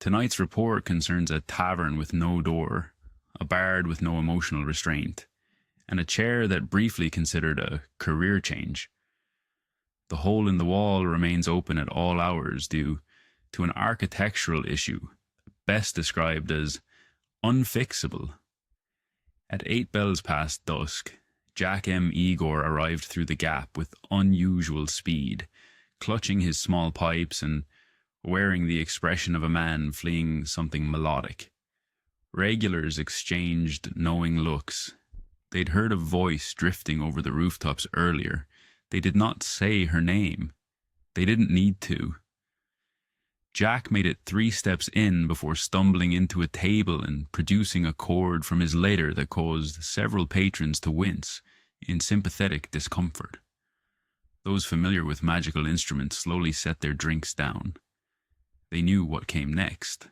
Tonight's report concerns a tavern with no door, a bard with no emotional restraint, and a chair that briefly considered a career change. The hole in the wall remains open at all hours due to an architectural issue best described as unfixable. At 8 bells past dusk, Jack M. Igor arrived through the gap with unusual speed, clutching his small pipes and wearing the expression of a man fleeing something melodic. Regulars exchanged knowing looks. They'd heard a voice drifting over the rooftops earlier. They did not say her name. They didn't need to. Jack made it 3 steps in before stumbling into a table and producing a chord from his letter that caused several patrons to wince in sympathetic discomfort. Those familiar with magical instruments slowly set their drinks down. They knew what came next.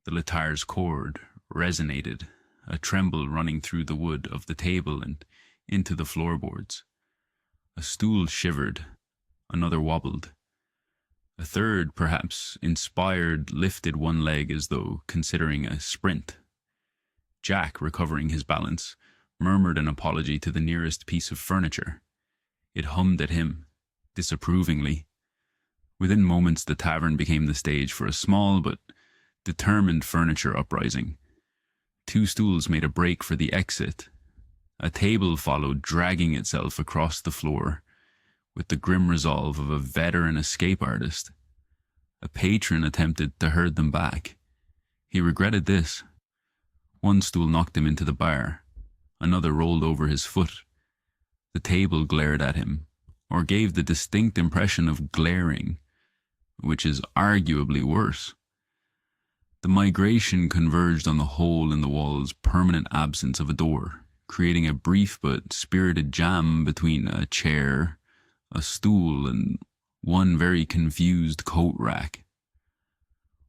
The litar's chord resonated, a tremble running through the wood of the table and into the floorboards. A stool shivered, another wobbled. A third, perhaps inspired, lifted one leg as though considering a sprint. Jack, recovering his balance, murmured an apology to the nearest piece of furniture. It hummed at him, disapprovingly. Within moments, the tavern became the stage for a small but determined furniture uprising. 2 stools made a break for the exit. A table followed, dragging itself across the floor, with the grim resolve of a veteran escape artist. A patron attempted to herd them back. He regretted this. One stool knocked him into the bar. Another rolled over his foot. The table glared at him, or gave the distinct impression of glaring, which is arguably worse. The migration converged on the hole in the wall's permanent absence of a door, creating a brief but spirited jam between a chair, a stool, and one very confused coat rack.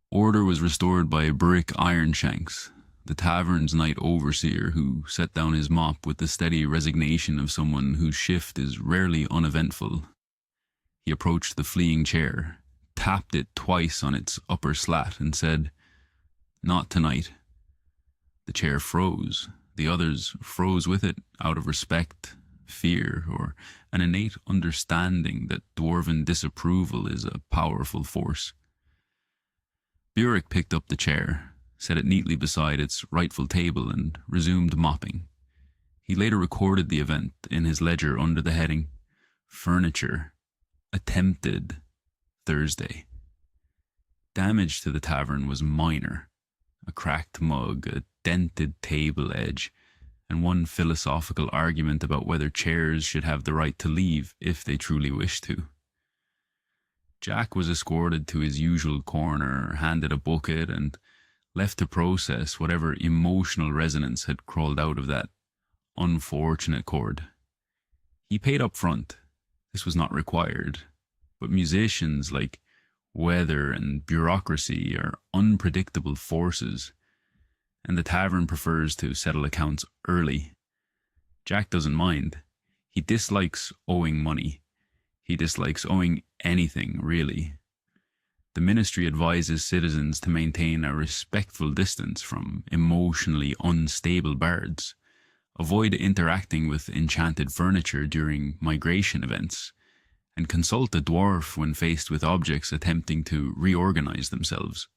Order was restored by Burik Ironshanks, the tavern's night overseer, who set down his mop with the steady resignation of someone whose shift is rarely uneventful. He approached the fleeing chair, tapped it twice on its upper slat, and said, "Not tonight." The chair froze. The others froze with it out of respect, fear, or an innate understanding that dwarven disapproval is a powerful force. Burik picked up the chair, set it neatly beside its rightful table, and resumed mopping. He later recorded the event in his ledger under the heading, "Furniture Attempted Thursday." Damage to the tavern was minor. A cracked mug, a dented table edge, and one philosophical argument about whether chairs should have the right to leave if they truly wish to. Jack was escorted to his usual corner, handed a bucket, and left to process whatever emotional resonance had crawled out of that unfortunate chord. He paid up front. This was not required, but musicians, like weather and bureaucracy, are unpredictable forces, and the tavern prefers to settle accounts early. Jack doesn't mind. He dislikes owing money. He dislikes owing anything, really. The ministry advises citizens to maintain a respectful distance from emotionally unstable bards, avoid interacting with enchanted furniture during migration events, and consult a dwarf when faced with objects attempting to reorganize themselves.